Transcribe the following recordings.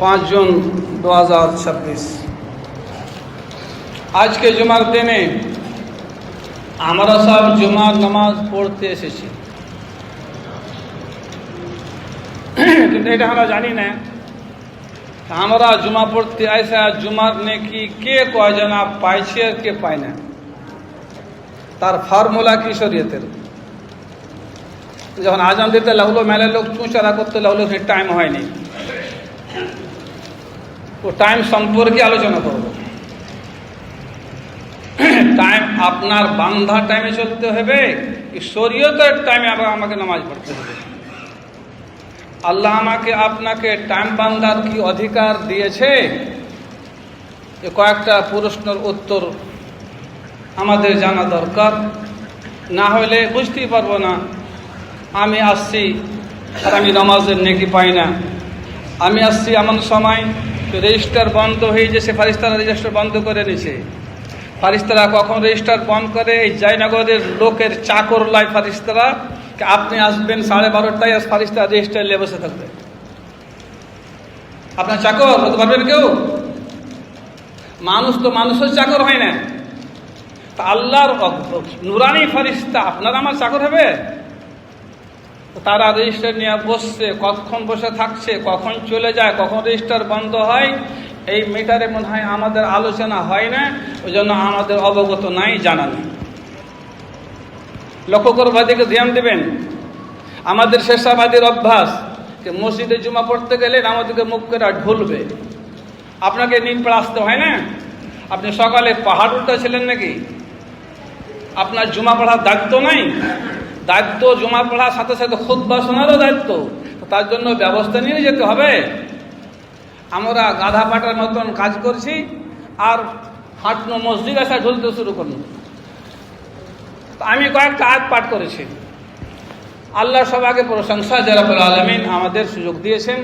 5 June 2026। আজকে জুমার দিনে আমরা সব জুমার নামাজ পড়তে এসেছি, কিন্তু এটা আমরা জানি না আমরা জুমা পড়তে আসা জুমার নেকি কে কয়জনা পাইছে আর কে পায় না, তার ফর্মুলা কি শরীয়তের। যখন আজান দিতে লাগলো মেলে লোক চুঁচারা করতে লাগলো, সে টাইম হয়নি, ও টাইম সম্পর্কে আলোচনা করব। টাইম আপনার বান্ধা টাইমে চলতে হবে, শরীয়তের টাইমে আবার আমাকে নামাজ পড়তে হবে। আল্লাহ আমাকে আপনাকে টাইম বান্ধার কি অধিকার দিয়েছে, এ কয়েকটা প্রশ্নের উত্তর আমাদের জানা দরকার, না হলে বুঝতেই পারবো না। আমি আসছি আর আমি নামাজের নেকি পাই না। আমি আসছি এমন সময় রেজিস্টার বন্ধ হয়ে যে, সে ফারিস্তারা রেজিস্টার বন্ধ করে নিছে। ফারিস্তারা কখন রেজিস্টার বন্ধ করে? এই জয়নগরের লোকের চাকর লাই ফারিস্তারা, আপনি আসবেন 12:30টায়, আর ফারিস্তারা রেজিস্টার নিয়ে বসে থাকবে। আপনার চাকর হতে পারবেন কেউ? মানুষ তো মানুষের চাকর হয় না, তা আল্লাহর নুরানি ফারিস্তা আপনার আমার চাকর হবে? তারা রেজিস্টার নিয়ে বসছে, কতক্ষণ বসে থাকছে, কখন চলে যায়, কখন রেজিস্টার বন্ধ হয়, এই মিটারে মনে হয় আমাদের আলোচনা হয় না, ওই জন্য আমাদের অবগত নাই, জানা নেই। লক্ষ্য করবার দিকে ধ্যান দেবেন। আমাদের শেষাবাদীর অভ্যাস যে মসজিদে জুমা পড়তে গেলে আমাদেরকে মুখ করে ঢুলবে। আপনাকে নিন পড়ে আসতে হয় না? আপনি সকালে পাহাড় উঠেছিলেন নাকি? আপনার জুমা পড়ার দায়িত্ব নাই? দায়িত্ব জুমা পড়ার সাথে সাথে খুতবা শোনারও দায়িত্ব, তার জন্য ব্যবস্থা নিয়ে যেতে হবে। আমরা গাধা পাটার মতন কাজ করছি আর হাঁটনো মসজিদ আসা ঢুলতে শুরু করলো। আমি কয়েকটা আয়াত পাঠ করেছি। আল্লাহ সবাইকে প্রশংসা যে রব্বুল আলামিন আমাদের সুযোগ দিয়েছেন।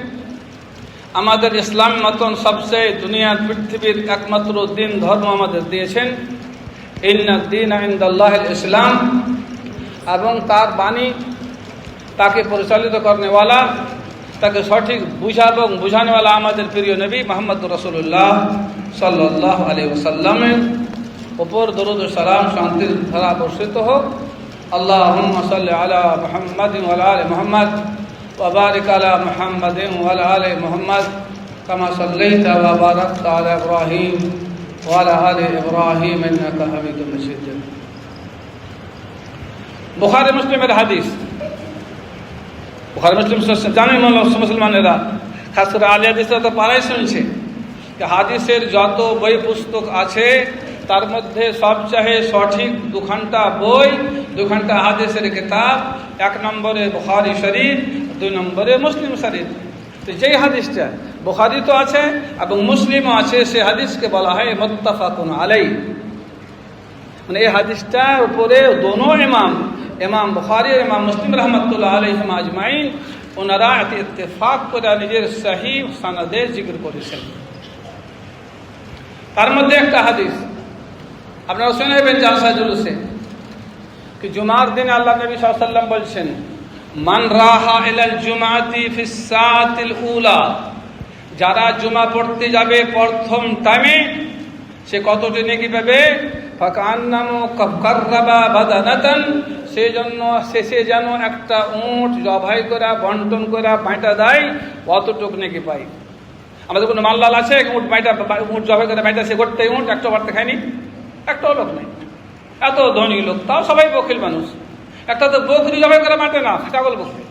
আমাদের ইসলাম মতন সবচেয়ে দুনিয়ার পৃথিবীর একমাত্র দিন ধর্ম আমাদের দিয়েছেন, ইন্না দীনা ইনদাল্লাহিল ইসলাম, এবং তার বাণী তাকে পরিচালিত করনেওয়ালা, তাকে সঠিক বুঝা এবং বুঝানেওয়ালা আমাদের প্রিয় নবী মুহাম্মদ রাসূলুল্লাহ সাল্লাল্লাহু আলাইহি ওয়াসাল্লামের উপর দরুদ ও সালাম শান্তির ধারা বর্ষিত হোক। আল্লাহুম্মা সাল্লি আলা মুহাম্মাদিন ওয়া আলা আলি মুহাম্মাদ ওয়া বারিক আলা মুহাম্মাদিন ওয়া আলা আলি মুহাম্মাদ কামা সাল্লাইতা ওয়া বারাকতা আলা ইব্রাহিম ওয়া আলা আলি ইব্রাহিম ইন্নাকা হামিদুম মাজিদ। বুখারী মুসলিমের হাদিস। বুখারী মুসলিম জানেন মুসলমানেরা, খাস করে আলে হাদিসরা তো পারাই শুনছে যে হাদিসের যত বই পুস্তক আছে তার মধ্যে সবচেয়ে সঠিক 2 ঘন্টা বই, 2 ঘন্টা হাদিসের কিতাব, 1 নম্বরে বুখারী শরীফ, 2 নম্বরে মুসলিম শরীফ। তো যেই হাদিসটা বুখারী তো আছে এবং মুসলিমও আছে, সে হাদিসকে বলা হয় মুত্তাফাকুন আলাইহি। মানে এই হাদিসটার উপরে দোনো ইমাম বুখারী আর ইমাম মুসলিম রহমাতুল্লাহ আলাইহিম আজমাইন ওনারা ইত্তেফাক করে নিজের সহিহ সনদে জিকির করেছেন। তার মধ্যে একটা হাদিস আপনারা শুনেবেন জালসা জুলুসে, कि जुमार दिन अल्लाह नबी सल्लल्लाहु अलैहि वसल्लम বলছেন, মান রাহা ইলাল জুমাতি ফিস সাআতিল উলা, যারা জুমা পড়তে যাবে প্রথম টাইমে সে কতটি নেকি পাবে? ফাকান্নামু কাররাবা বাদানাতান, সেজন্য শেষে যেন একটা উট জবাই করা বন্টন করা বাঁটা দেয়, অতটুকু নেকি পায়। আমাদের কোনো মাল্লাল আছে উট জবাই করে বাঁটা সে করতে উট একটা বাড়তে খায়নি? একটাও লোক নেই। এত ধনী লোক, তাও সবাই বখিল মানুষ। একটা তো বকরি জবাই করে বাঁটে না, ছাগল বকরি।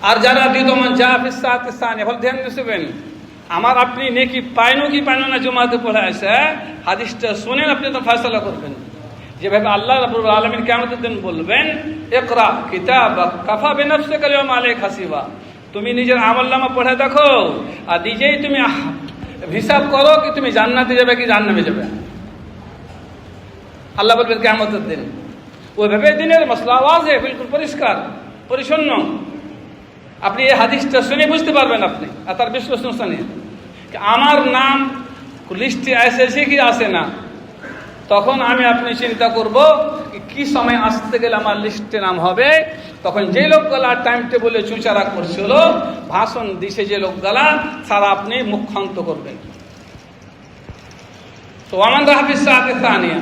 আর যারা দিতমান যা ফিসাতিস্তান, এখন ধ্যান দিবেন, আমার আপনি নেকি পাইনো কি পাইনো না জুমাতে পড়ে আসে, হাদিসটা শুনেন, আপনি তো ফয়সালা করবেন। যেভাবে আল্লাহ রাব্বুল আলামিন কিয়ামতের দিন বলবেন, ইকরা কিতাবাক কাফা বিনাফসিকা আল-ইয়াওমা আলাইকা হাসিবা, তুমি নিজের আমলনামা পড়ে দেখো আর নিজেই তুমি হিসাব করো কি তুমি জান্নাতে যাবে কি জাহান্নামে যাবে। আল্লাহ বলবেন কিয়ামতের দিন। ওইভাবে দিনের মাসলা ওয়াজে বিলকুল পরিষ্কার পরিচ্ছন্ন। আপনি এই হাদিসটা শুনে বুঝতে পারবেন আপনি, আর তার বিশ্লেষণ শুনে আমার নাম লিস্টে এসেছে কি আসে না, তখন আমি আপনি চিন্তা করব কি সময় আসতে গেলে আমার লিস্টে নাম হবে, তখন যে লোকগুলা টাইম টেবলে চুচারা করছিল, ভাষণ দিছে যে লোকগুলা, সারা আপনি মুখান্ত করবেন। তো ওয়ামান রাহাফিস সাআতি সানিয়া,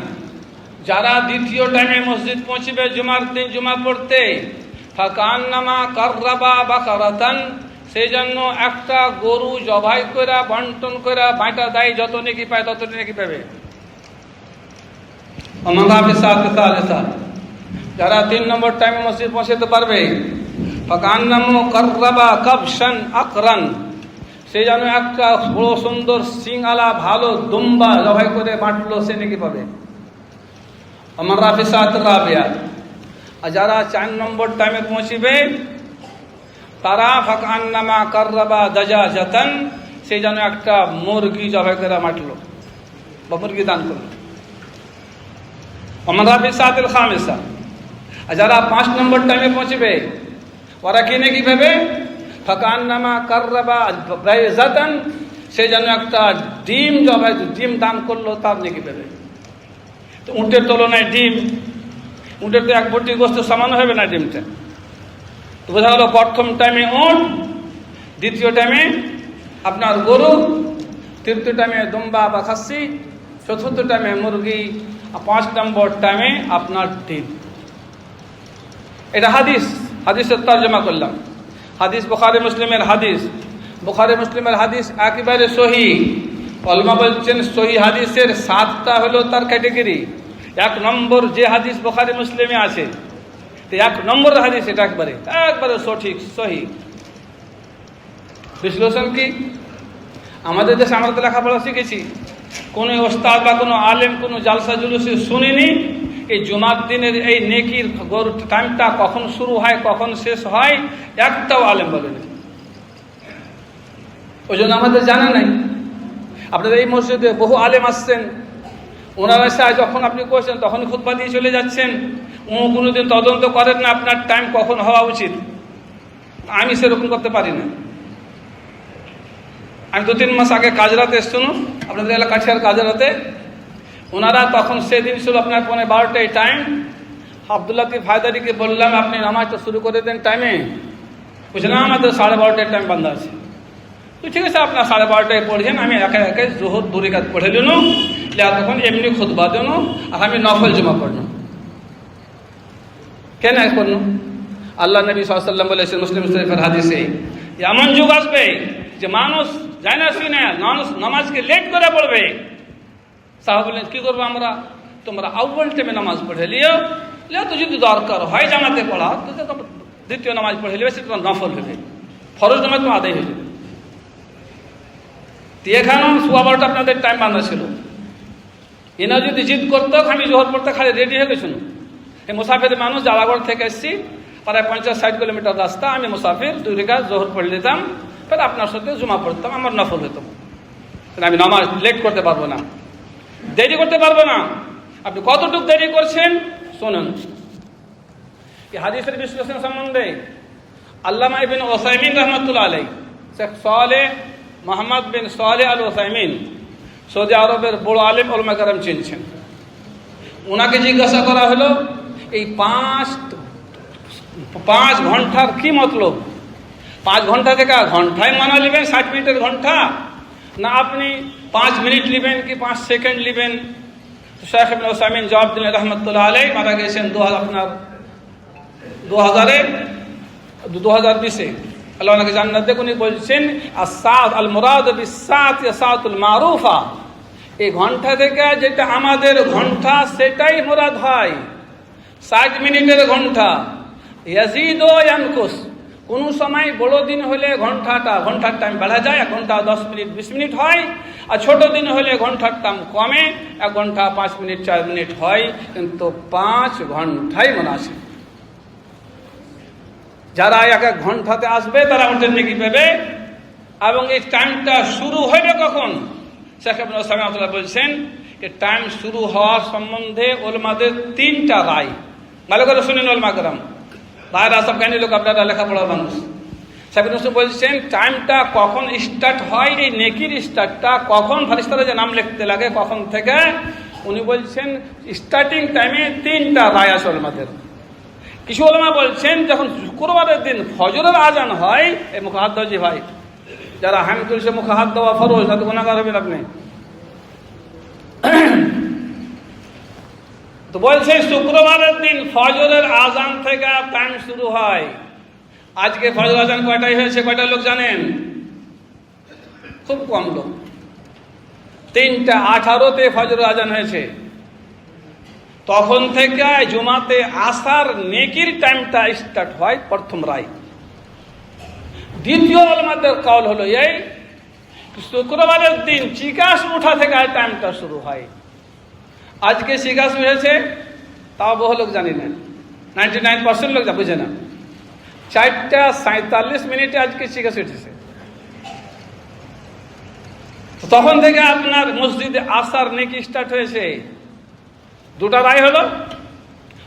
যারা দ্বিতীয় টাইমে মসজিদ পৌঁছবে জুমার দিন জুমা পড়তে, ফাকান্নামা কাররাবা বাকারাতান, সেই জন্য একটা গরু জবাই করে বন্টন করে বাঁটা দেয়, যত নেকি পায় তত নেকি পাবে। ওয়ামান রাহাফিস সাআতি সালিসা, যারা 3 নম্বর টাইমে মসজিদ পৌঁছাতে পারবে, ফাকান্নামু কাররাবা কাবশান আকরান, সেই জন্য একটা বড় সুন্দর সিংআলা ভালো দুম্বা জবাই করে বাঁটলো, সে নাকি পাবে। ওয়ামান রাহাফিস সাআতি রাবিয়া, আর যারা 4 নম্বর টাইমে পৌঁছবে তারা ফাকান্নামা কাররাবা দাজাজাতান, সেই জন্য একটা মুরগি জবাই করে বাঁটলো বা মুরগি দান করলো। ওয়ামান রাহাফিস সাআতিল খামিসা, আর যারা 5 নম্বর টাইমে পৌঁছবে ওরা কি নাকি পাবে, ফাকান্নামা কাররাবা বাইজাতান, সেই জন্য একটা ডিম জবাই ডিম দান করলো, তার নাকি পাবে। তো উটের তুলনায় ডিম, উটের তো 1 বটি গোস্ত সমান হবে না ডিমটা। তো বোঝা গেল প্রথম টাইমে উট, দ্বিতীয় টাইমে আপনার গরু, তৃতীয় টাইমে দুম্বা বা খাসি, চতুর্থ টাইমে মুরগি, আর 5 নম্বর টাইমে আপনার ডিম। এটা হাদিসের তর্জমা করলাম। হাদিস বুখারী মুসলিমের হাদিস, বুখারী মুসলিমের হাদিস একেবারে সহি। উলামা বলছেন সহি হাদিসের 7টা হলো তার ক্যাটেগরি। 1 নম্বর যে হাদিস বুখারী মুসলিমে আছে, তো 1 নম্বর হাদিস এটা একবারে সঠিক সহি। বিশ্লেষণ কি? আমাদের দেশে আমরা তো লেখাপড়া শিখেছি, কোনো ওস্তাদ বা কোনো আলেম কোনো জালসা জুলুসে শুনিনি এই জুমার দিনের এই নেকির টাইমটা কখন শুরু হয় কখন শেষ হয়, একটাও আলেম বলেনি। ওই জন্য আমাদের জানা নাই। আপনাদের এই মসজিদে বহু আলেম আসছেন, ওনারা এসে যখন আপনি করছেন তখনই খুতবা দিয়ে চলে যাচ্ছেন। কোনোদিন তদন্ত করেন না আপনার টাইম কখন হওয়া উচিত। আমি সেরকম করতে পারি না। আমি 2-3 মাস আগে কাজরাতে এসছিলাম, আপনাদের এলাকা কাঠিয়ার কাজরাতে। ওনারা তখন সেদিন ছিল আপনার 12টায় টাইম। আব্দুল লতিফ হায়দারিকে বললাম আপনি নামাজটা শুরু করে দেন টাইমে। বুঝলেন আমাদের 12:30টায় টাইম বান্ধা আছে। তো ঠিক আছে আপনার 12:30টায় পড়ছেন, আমি একে একে জোহর 2 রাকাত পড়ে নিল, তখন এমনি খুতবা দেন, আর আমি নফল জমা পড়লাম। কেন করল? আল্লাহ নবী সাল্লাল্লাহু আলাইহি ওয়াসাল্লাম বলেছেন মুসলিম শরীফের হাদিসে, এমন যুগ আসবে যে মানুষ জানে না শুনে মানুষ নামাজকে লেট করে পড়বে। সাহাবা বললেন কি করবো আমরা? তোমরা আউ্বাল টাইমে নামাজ পড়ে লিও, তো যদি দরকার হয় জামাতে পড়া তো দ্বিতীয় নামাজ পড়ে লিবে, সেটা নফল হবে, ফরজ নামাজ তো আদায় হয়ে যাবে। এখানেও 12:15 আপনাদের টাইম বাঁধা ছিল। এনা যদি জিদ করতো আমি জোহর পড়তে খালি রেডি হয়ে গেছিল। এই মুসাফির মানুষ জালাগড় থেকে এসেছি, প্রায় 50-60 কিলোমিটার রাস্তা। আমি মুসাফির, 2 রাকাত জোহর পড়ে নিতাম, ফের আপনার সাথে জুমা পড়তাম, আমার নফল হতো। আমি নামাজ লেট করতে পারবো না, দেরি করতে পারবো না। আপনি কতটুকু দেরি করছেন শোনেন। এই হাদিসের বিশ্লেষণ সম্বন্ধে আল্লামা ইবনে উসাইমিন রাহমাতুল্লাহ আলাইহি, শেখ সালেহ মোহাম্মদ বিন সালেহ আল উসাইমিন, সৌদি আরবের বড় আলেম উলামা কেরাম চিনছেন। ওনাকে জিজ্ঞাসা করা হলো এই 5 ঘন্টার কি মতলব? 5 ঘন্টা থেকে ঘন্টায় মানা নেবেন, 60 মিনিটের ঘন্টা, না আপনি 5 মিনিট নেবেন কি 5 সেকেন্ড নেবেন? শেখ ইবনে উসাইমিন জবাব দিলেন রহমতুল্লাহ আলাইহি, মারা গেছেন 2020-এ, আল্লাহ ওনাকে জান্নাত দেখ। উনি বলছেন আস-সাআত আল মুরাদ বিস-সাআত সাআতুল মারুফা, এই ঘন্টা থেকে যেটা আমাদের ঘন্টা সেটাই মুরাদ হয়। 60 মিনিটের ঘন্টা, ইয়াজিদু ইয়ানকুস, কোনো সময় বড় দিন হলে ঘন্টার টাইম বাড়া যায়, 1 ঘন্টা 10 মিনিট 20 মিনিট হয়, আর ছোট দিন হলে ঘন্টার টাইম কমে, 1 ঘন্টা 5 মিনিট 4 মিনিট হয়, কিন্তু 5 ঘন্টাই মুনাসিব। যারা 1 ঘন্টাতে আসবে তারা ওটার নেকি পাবে। এবং এই টাইমটা শুরু হবে কখন? শেখ ইবনে উসাইমিন রাহমাতুল্লাহ বলছেন যে টাইম শুরু হওয়ার সম্বন্ধে উলামাদের 3টা রায়। ভালো করে শুনেন উলামা কেরাম, ভাইরা সব জ্ঞানী লোক, আপনারা লেখাপড়া মানুষ। শেখ ইবনে উসাইমিন বলছেন টাইমটা কখন স্টার্ট হয়, এই নেকির স্টার্টটা কখন, ফারিস্তারা যে নাম লিখতে লাগে কখন থেকে। উনি বলছেন স্টার্টিং টাইমে 3টা রায় আছে উলামাদের। কিছু ওলামা বলছেন যখন শুক্রবারের দিন ফজরের আজান হয়, এই মুখে হাত দেওয়া ভাই, যারা হাম তুলছে মুখে হাত দেওয়া ফরজ, তাতে গুনাহগার হবেন আপনি। তো বলছে শুক্রবারের দিন ফজরের আজান থেকে টাইম শুরু হয়। আজকে ফজর আজান কয়টায় হয়েছে, কয়টা লোক জানেন? খুব কম লোক। 3:18 ফজর আজান হয়েছে। তখন থেকে জুমাতে আসার নেকির টাইমটা স্টার্ট হয়, প্রথম রায়। দ্বিতীয় ওলামাদের কওল হলো এই শুক্রবারের দিন চিকাস উঠা থেকে টাইমটা শুরু হয়। আজকে চিকাস উঠেছে, তাও বহু লোক জানি না, 99% লোক বুঝে না। 4:47 আজকে চিকাস উঠেছে। তখন থেকে আপনার মসজিদে আসার নেকি স্টার্ট হয়েছে। দুটা রায় হলো,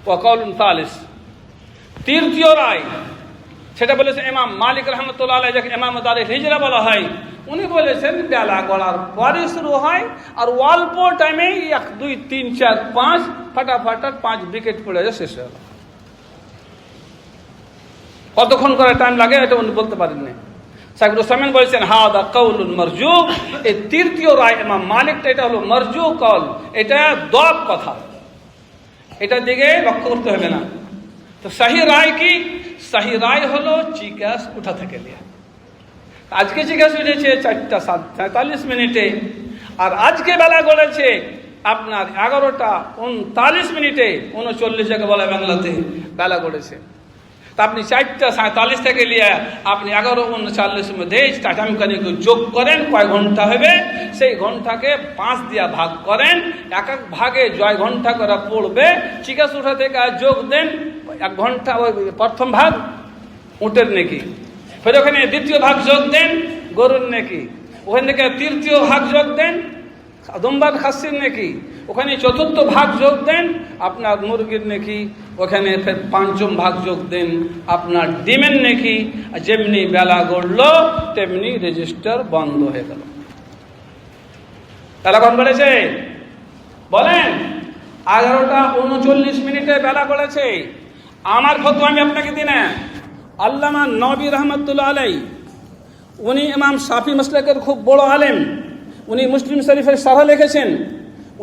ওয়াকাউলুন তালিস। তৃতীয় রায় সেটা বলেছে ইমাম মালিক রহমতুল্লাহ আলাইহি, যাকে ইমাম দারে হিজরা বলা হয়। উনি বলেছেন বেলা গড়ার পরে শুরু হয়, আর অল্প টাইমে 1 2 3 4 5 ফাটাফাট 5 উইকেট পড়ে যায়, শেষ হয়ে গেল। কতক্ষণ করে টাইম লাগে এটা উনি বলতে পারেননি। সাকিবুর রহমান বলেছেন হাদা কাউলুন মারজু, এই তৃতীয় রায় ইমাম মালিকটা এটা হলো মারজু কওল, এটা দব কথা, এটা দিকে লক্ষ্য করতে হবে না। তো সহি রায় কি? সহি রায় হলো চিকাস উঠা থেকে লিয়া। আজকে চিকাস উঠেছে 4:47, আর আজকে বেলা গড়েছে আপনার 11:39, 39 যাকে বলে বাংলাতে বেলা গড়েছে। তা আপনি 4:47 থেকে নিয়ে আপনি 11:39 মধ্যে টাইমখানিকে যোগ করেন, কয় ঘন্টা হবে সেই ঘন্টাকে 5 দিয়ে ভাগ করেন, এক এক ভাগে জয় ঘন্টা করে পড়বে। চিকাস উঠা থেকে যোগ দেন 1 ঘন্টা, ওই প্রথম ভাগ উটের নেকি, ফের ওখানে দ্বিতীয় ভাগ যোগ দেন গরুর নেকি, ওখান থেকে তৃতীয় ভাগ যোগ দেন দুম্বার খাসির নেকি, ওখানে চতুর্থ ভাগ যোগ দেন আপনার মুরগির নেকি, ওখানে ফের পঞ্চম ভাগ যোগ দেন আপনার ডিমের নেকি। যেমনি বেলা গড়লো তেমনি রেজিস্টার বন্ধ হয়ে গেল। বেলা কখন গড়েছে বলেন? 11:39 বেলা গড়েছে। আমার ফতোয়া আমি আপনাকে দিই না, আল্লামা নবী রহমতুল্লাহ আলাইহি, উনি ইমাম শাফি মাসলাকের খুব বড় আলেম। উনি মুসলিম শরীফের শারহ লিখেছেন,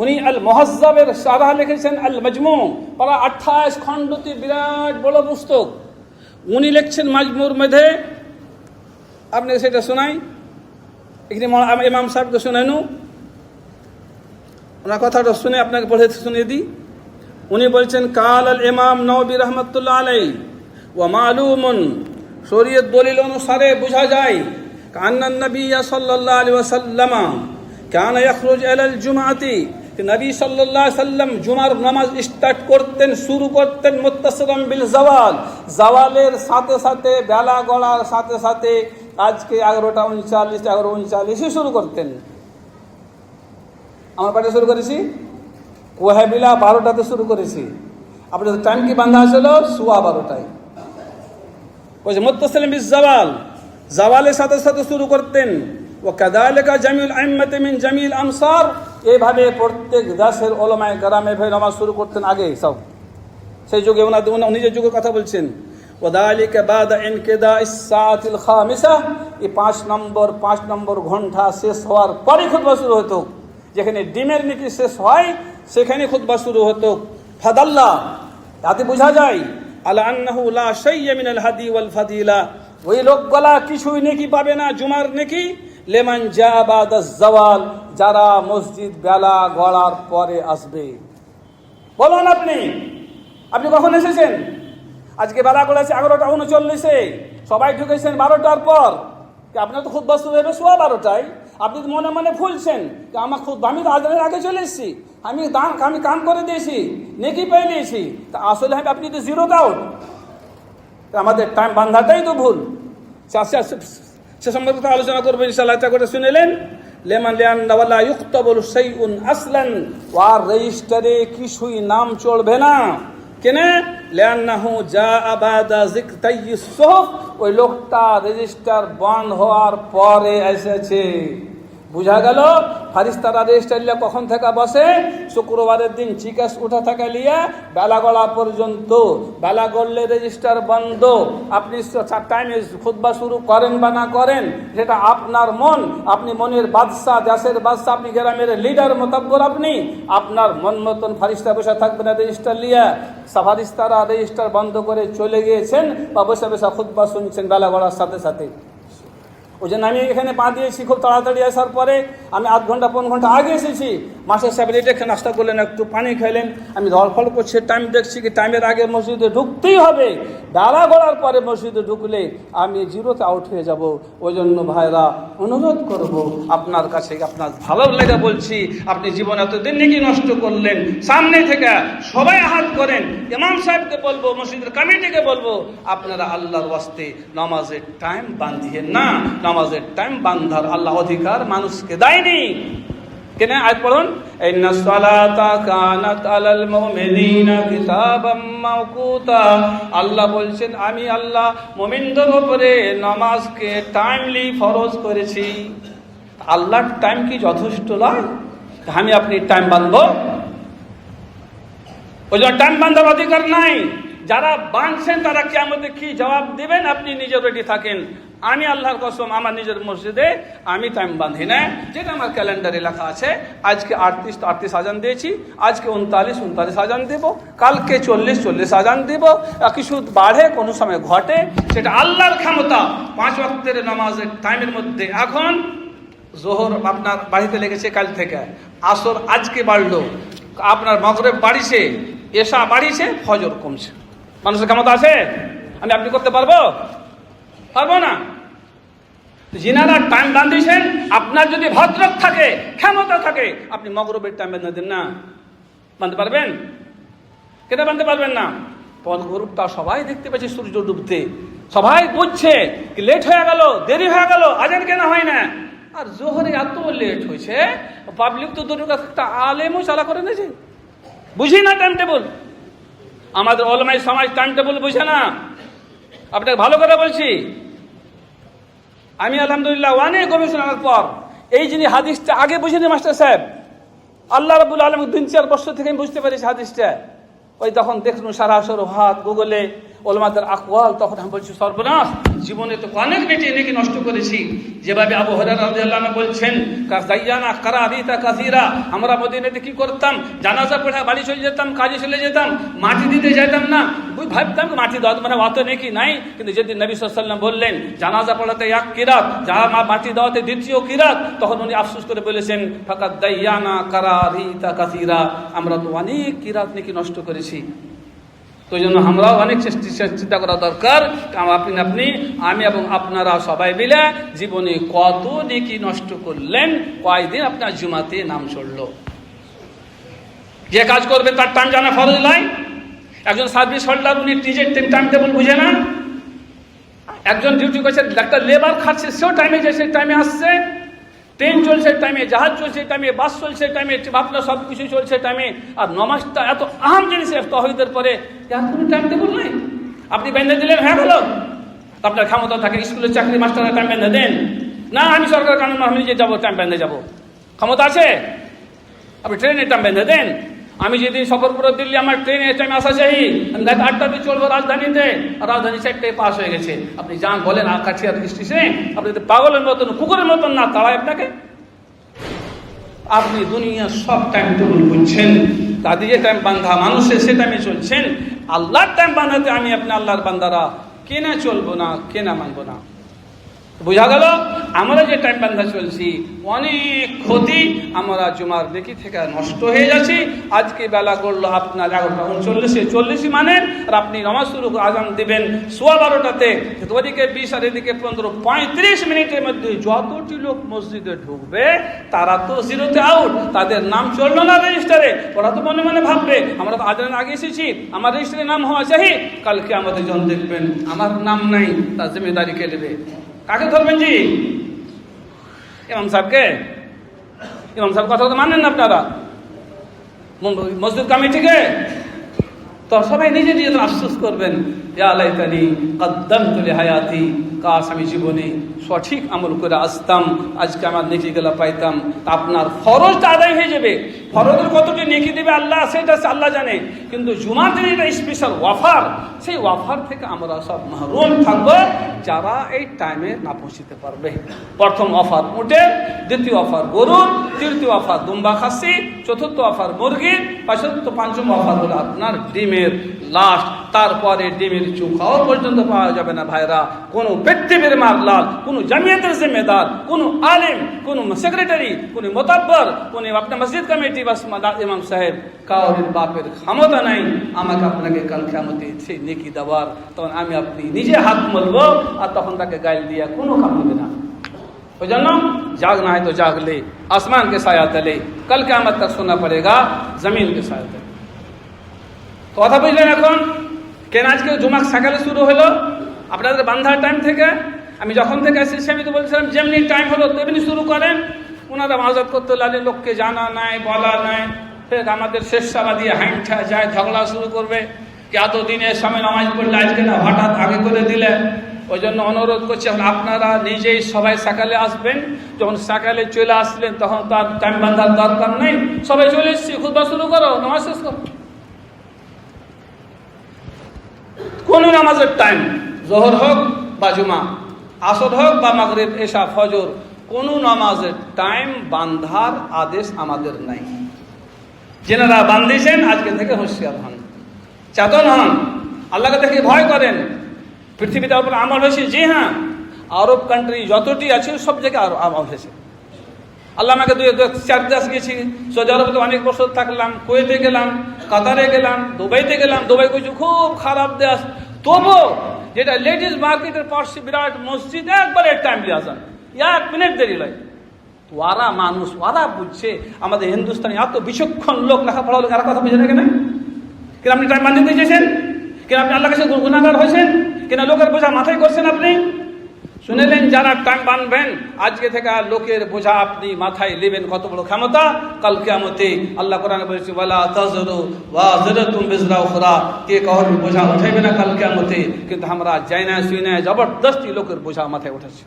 উনি আল মুহাজ্জাবের শারহ লিখেছেন, আল মাজমু, প্রায় 28 খণ্ডতে বিরাট বড় পুস্তক। উনি লিখছেন মাজমুর মধ্যে, আপনি সেটা শোনাই, এখানে ইমাম সাহেবকে শোনাইনু, ওনার কথাটা শুনে আপনাকে পড়ে শুনিয়ে দিই। উনি বলছেন কাল আল ইমাম নবী রহমতুল্লাহ আলাইহি ওয়া মালুমুন, শরীয়ত দলিল অনুসারে বোঝা যায় কান্নান নবী সাল্লাল্লাহু আলাইহি ওয়াসাল্লাম কানা ইয়াখরুজ ইলাল জুমআতি, নবী সাল্লাল্লাহু আলাইহি ওয়াসাল্লাম জুমার নামাজ স্টার্ট করতেন, শুরু করতেন মুত্তাসিরাম বিল জাওয়াল, জাওয়ালের সাথে সাথে, বেলা গড়ার সাথে সাথে। আজকে 11:39 11:39 শুরু করতেন। আমার পাঠে শুরু করেছি ওয়াহাবিলা 12টাতে শুরু করেছি। আপনাদের টাইম কি বান্ধা ছিল? 12:15 বলছে মুত্তাসিলাম বিল জাওয়াল, জাওয়ালের সাথে সাথে শুরু করতেন। ওয়া কাযালিকা জামিউল আইম্মাতি মিন জামিল আমসার, এইভাবে প্রত্যেক দেশের উলামায়ে কেরামে ভাই নামাজ শুরু করতেন আগে সব। সেই যুগে ওনাদের নিজের যুগের কথা বলছেন। ওয়াদালিকা বাদা ইনকিদাইস সাআতিল খামিসা, এই 5 নম্বর ঘন্টা শেষ হওয়ার পরে খুতবা শুরু হতো। যেখানে ডিমের নীতি শেষ হয় সেখানে খুতবা শুরু হতো। ফাদাল্লা, তাতে বোঝা যায় আলা আন্নাহু লা শাইয়্যা মিনাল হাদি ওয়াল ফাদিলা, ওই লোকগুলা কিছুই নেকি পাবে না জুমার নেকি। লেমান জা বাদাস জাওয়াল, যারা মসজিদ বেলা গড়ার পরে আসবে। বলুন আপনি কখন এসেছেন? আজকে বেলা গড়েছে 11:39, সবাই ঢুকেছেন 12টার পর। আপনার তো খুতবা শুরু হবে 12:15। আপনি তো মনে মনে ভুলছেন যে আমার খুতবা, আমি তো আজানের আগে চলে এসেছি, আমি কাম করে দিয়েছি, নেকি পেয়ে নিয়েছি। তা আসলে আপনি তো জিরো আউট। আমাদের টাইম বান্ধাটাই তো ভুল। সে সম্পর্কে আলোচনা করবো ইনশাআল্লাহ। এটা করে শুনেলেন লেমান লিয়ান্না ওয়ালা ইউক্তাবুল শাইউন আসলান, ওয়ার রেজিস্টারে কিছুই নাম চলবে না। কেনে? লিয়ান্নাহু জাআ বাদা যিকতাইয়িস সুহুফ, ওই লোকটা রেজিস্টার বন্ধ হওয়ার পরে এসেছে। বুঝা গেল ফারিস্তারা রেজিস্টার লিয়া কখন থেকে বসে? শুক্রবারের দিন চিকাস উঠা থেকে লিয়া বেলা গড়া পর্যন্ত। বেলা গড়লে রেজিস্টার বন্ধ। আপনি টাইমে খুতবা শুরু করেন বা না করেন সেটা আপনার মন। আপনি মনের বাদশা, দেশের বাদশা, আপনি গ্রামের লিডার মোতাব্বর। আপনি আপনার মন মতন ফারিস্তা বসে থাকবেন না রেজিস্টার লিয়া। ফারিস্তারা রেজিস্টার বন্ধ করে চলে গিয়েছেন বা বসে বসে খুতবা শুনছেন বেলা গড়ার সাথে সাথে। ওই জন্য আমি এখানে পা দিয়েছি খুব তাড়াতাড়ি আসার পরে। আমি আধ ঘন্টা 5 ঘন্টা আগে এসেছি। মাস্টার সাহেব রেটে নাস্তা করলেন, একটু পানি খাইলেন। আমি ধরফল করছি, টাইম দেখছি কি টাইমের আগে মসজিদে ঢুকতেই হবে। বেলা গড়ার পরে মসজিদে ঢুকলে আমি জিরোতে আউট হয়ে যাব। ওই জন্য ভাইরা অনুরোধ করব আপনার কাছে, আপনার ভালো লেগে বলছি, আপনি জীবন এতদিন নাকি নষ্ট করলেন। সামনে থেকে সবাই হাত করেন। ইমাম সাহেবকে বলবো, মসজিদের কমিটিকে বলবো, আপনারা আল্লাহর ওয়াস্তে নামাজের টাইম বাঁধিয়েন না। নামাজের টাইম বান্ধার আল্লাহ অধিকার মানুষকে দেয়নি। কেন? আয়াত পড়ুন, ইন্নাস সালাতা কানাত আলাল মুমিনিনা কিতাবাম মাওকুতা। আল্লাহ বলছেন, আমি আল্লাহ মুমিনদের উপরে নামাজকে টাইমলি ফরজ করেছি। আল্লাহর টাইম কি যথেষ্ট নয়? আমি আপনি টাইম বাঁধবো? ওই জন্য টাইম বাঁধার অধিকার নাই। যারা বাঁধছেন তারা কিয়ামতে কি জবাব দিবেন আপনি নিজে রেডি থাকেন। আমি আল্লাহর কসম আমার নিজের মসজিদে আমি টাইম বাঁধি না, যেটা আমার ক্যালেন্ডারে লেখা আছে। আজকে 38 আজান দিয়েছি, আজকে 39 আজান দেব, কালকে 40 আজান দেব। কিছু বাড়ে, কোনো সময় ঘটে, সেটা আল্লাহর ক্ষমতা। 5 ওয়াক্তের নামাজের টাইমের মধ্যে এখন জোহর আপনার বাড়িতে লেগেছে কাল থেকে, আসর আজকে বাড়লো, আপনার মাগরিব বাড়িছে, এশা বাড়িছে, ফজর কমছে। মানুষের ক্ষমতা আছে? আমি আপনি করতে পারবো? পারবো না। যিনারা টাইম বাঁধিয়েছেন, আপনার যদি ভদ্রক থাকে, ক্ষমতা থাকে, আপনি মাগরিবের টাইম বেঁধে দেন না। বাঁধতে পারবেন? কেন বাঁধতে পারবেন না? গরুটা সবাই দেখতে পাচ্ছে সূর্য ডুবতে, সবাই বুঝছে কি লেট হয়ে গেল, দেরি হয়ে গেল, আজান কেন হয় না? আর জোহরে এত লেট হয়েছে, পাবলিক তো দূরের কাছে একটা আলেমও চালা করে নিয়েছে, বুঝি না টাইম টেবল। আমাদের ওলামাই সমাজ টাইম টেবল বুঝে না। আপনাকে ভালো করে বলছি, আমি আলহামদুলিল্লাহ অনেক গবেষণার পর এই যিনি হাদিসটা আগে বুঝিনি মাস্টার সাহেব, আল্লাহ রাব্বুল আলামিন 3-4 বছর থেকে আমি বুঝতে পেরেছি হাদিসটা। ওই তখন দেখুন সারাসর হাত গুগলে ওলামাদের আকওয়াল, তখন আমি বলছি সর্বনাশ, জীবনে তো অনেক বেটে নাকি নষ্ট করেছি। যেভাবে আবু হুরায়রা রাদিয়াল্লাহু আনহু বলছেন, কাযায়ানা কারারিতা কাসীরা, আমরা মদিনাতে কি করতাম, জানাজা পড়ে বাড়ি চলে যেতাম, কাজে চলে যেতাম, মাটি দিতে যেতাম না। ভাবতাম মাটি দেওয়া মানে অত নাকি নাই, কিন্তু যেদিন নবী সাল্লাল্লাহু আলাইহি ওয়াসাল্লাম বললেন জানাজা পড়াতে এক কিরাত, যারা মাটি দেওয়াতে দ্বিতীয় কিরাত, তখন উনি আফসোস করে বলেছেন, ফাকাদ দাইয়ানা কারারিতা কাসীরা, আমরা তো অনেক কিরাত নাকি নষ্ট করেছি। তো এই জন্য আমরাও অনেক চিন্তা করা দরকার। আপনি আমি এবং আপনারা সবাই মিলে জীবনে কত নেকি নষ্ট করলেন, কয়দিন আপনার জুমাতে নাম চললো। যে কাজ করবে তার টাইম জানা ফরজ নয়। একজন সার্ভিস হোল্ডার, উনি নিজের টাইম টেবল বুঝে না। একজন ডিউটি করছে, একটা লেবার খাচ্ছে, সেও টাইমে যাচ্ছে, টাইমে আসছে। ট্রেন চলছে টাইমে, জাহাজ চলছে টাইমে, বাস চলছে টাইমে, আপনার সব কিছু চলছে টাইমে। আর নমাজটা এত আহাম জিনিস তাওহীদের পরে এর কোনো টাইম টেবল নাই। আপনি বেঁধে দিলেন, হ্যাঁ হলো, আপনার ক্ষমতা থাকে স্কুলের চাকরি মাস্টারের টাইম বেঁধে দেন না। আমি সরকার কানুন আমি নিজে যাবো, টাইম বেঁধে যাবো, ক্ষমতা আছে? আপনি ট্রেনের টাইম বেঁধে দেন। আমি যেদিন সফর করে দিল্লি, আমার ট্রেনের টাইম আসা চাই, আমি রাত 8টাতে চলবো রাজধানীতে, আর রাজধানী 4টায় পাস হয়ে গেছে। আপনি যান বলেন কাঠিয়ার স্টেশনে, আপনি পাগলের মতন, কুকুরের মতন না তাড়ায় আপনাকে। আপনি দুনিয়ার সব টাইম টেবিল বুঝছেন, তাদের যে টাইম বান্ধা মানুষের সে টাইমে চলছেন। আল্লাহর টাইম বান্ধাতে আমি আপনি আল্লাহর বান্দারা কেনা চলবো না, কেনা মানবো না। বোঝা গেল আমরা যে টাইম বান্ধা চলছি অনেক ক্ষতি, আমরা জুমার নেকি থেকে নষ্ট হয়ে যাচ্ছি। আজকে বেলা করলো আপনার 11:39, 40 মানেন, আর আপনি নামাজ শুরু আজান দিবেন 12:15-তে, ওদিকে 20 আর এদিকে 15, 35 মিনিটের মধ্যে যতটি লোক মসজিদে ঢুকবে তারা তো জিরোতে আউট, তাদের নাম চললো না রেজিস্টারে। ওরা তো মনে মনে ভাববে আমরা তো আজানের আগে এসেছি, আমার রেজিস্টারে নাম হওয়া চাই। কালকে আমাদের জন দেখবেন আমার নাম নাই, তার জিম্মেদারি কে নেবে? কাকে ধরবেন? জি ইমাম সাহেবকে। ইমাম সাহেব কথা তো মানেন না আপনারা, মসজিদ কমিটিকে। তো সবাই নিজে নিজে আফসোস করবেন ইয়া লাইতানি কদ্দামতু লিহায়াতি, কাশ আমি জীবনে সঠিক আমল করে আসতাম, আজকে আমার নেকিগুলো পাইতাম। তা আপনার ফরজটা আদায় হয়ে যাবে। ফরজের কতটি নেকি দেবে আল্লাহ সেটা আল্লাহ জানে, কিন্তু জুমার দিনে এটা স্পেশাল ওয়াফার, সেই ওয়াফার থেকে আমরা সব মাহরুম থাকবো যারা এই টাইমে না পৌঁছতে পারবে। প্রথম অফার উটের, দ্বিতীয় অফার গরুর, তৃতীয় অফার দুম্বা খাসি, চতুর্থ অফার মুরগির, পঞ্চম অফার হলো আপনার ডিমের লাস্ট। তারপরে ডিমের চুখাও পর্যন্ত পাওয়া যাবে না ভাইরা। কোনো ব্যক্তির মারলাল, কোনো জামিয়াতের জিম্মেদার, কোনো আলেম, কোনো সেক্রেটারি, কোনো মোতাব্বর, কোনো আপনার মসজিদ কমিটি বা ইমাম সাহেব, কাউরির বাপের ক্ষমতা নাই আমাকে আপনাকে কাল কিয়ামতে সেই নেকি দেওয়ার। তখন আমি আপনি নিজে হাত মলবো, আর তখন তাকে গাইল দিয়া কোনো কাম হবে না। ওই জন্য जागना है तो जाग ले, आसमान के साया तले, कल क़यामत तक सोना पड़ेगा जमीन के साया तले। কথা বুঝলেন এখন কেন আজকে জুমা সকালে শুরু হলো? আপনাদের বান্ধার টাইম থেকে আমি যখন থেকে এসেছি আমি তো বলছিলাম যেমনি টাইম হলো তেমনি শুরু করেন। ওনারা মাজাত করতে লাগলে লোককে জানা নাই, বলা নাই, ফের আমাদের শেষসাবাদী হাইঠা যায় ঝগড়া শুরু করবে কি এত দিনের সময় নামাজ পড়লে আজকে না হঠাৎ আগে করে দিলে। ওই জন্য অনুরোধ করছি আপনারা নিজেই সবাই সকালে আসবেন। যখন সকালে চলে আসলেন তখন তার টাইম বাঁধার দরকার নেই, সবাই চলে এসছি, খুতবা শুরু করো, নামাজ শেষ করো। কোন নামাজের টাইম, জোহর হোক বা জুমা, আসর হোক বা মাগরিব, এশা, ফজর, কোন নামাজের টাইম বাঁধার আদেশ আমাদের নাই। যেনারা বান্ধিয়েছেন আজকে থেকে হুঁশিয়ার হন, চেতন হন, আল্লাহকে দেখে ভয় করেন। পৃথিবীতে উপর আমল হয়েছে, জি হ্যাঁ, আরব কান্ট্রি যতটি আছে সব জায়গায় আমল হয়েছে। আল্লাহ আমাকে 2-4 দেশ গেছি, সৌদি আরবে অনেক বছর থাকলাম, কুয়েতে গেলাম, কাতারে গেলাম, দুবাইতে গেলাম। দুবাই কিছু খুব খারাপ দেশ, তবু যেটা লেডিস মার্কেটের পাশে বিরাট মসজিদ, একবারে টাইমলি আজান, 1 মিনিট দেরি লাগে। ওরা মানুষ, ওরা বুঝছে। আমাদের হিন্দুস্তানে এত বিচক্ষণ লোক, লেখাপড়া লোক, আর কথা বুঝে না কেন? কেন আপনি টাইম বাঁধতে চেয়েছেন? কেন আপনি আল্লাহ কাছে গুনাহগার হয়েছেন? কেন লোকের বোঝা মাথায় করছেন আপনি? শুনেলেন যারা টাইম বাঁধবেন আজকে থেকে আর লোকের বোঝা আপনি মাথায় নেবেন, কত বড় ক্ষমতা। কাল কিয়ামতে আল্লাহ কোরআনে বলেছে ওয়ালা তাযরু ওয়াযরাতুম বিজরা উখরা, কে কাউর বোঝা উঠাইবে না কাল কিয়ামতে। কিন্তু আমরা যাই না শুই না, জবরদস্তি লোকের বোঝা মাথায় উঠাচ্ছি।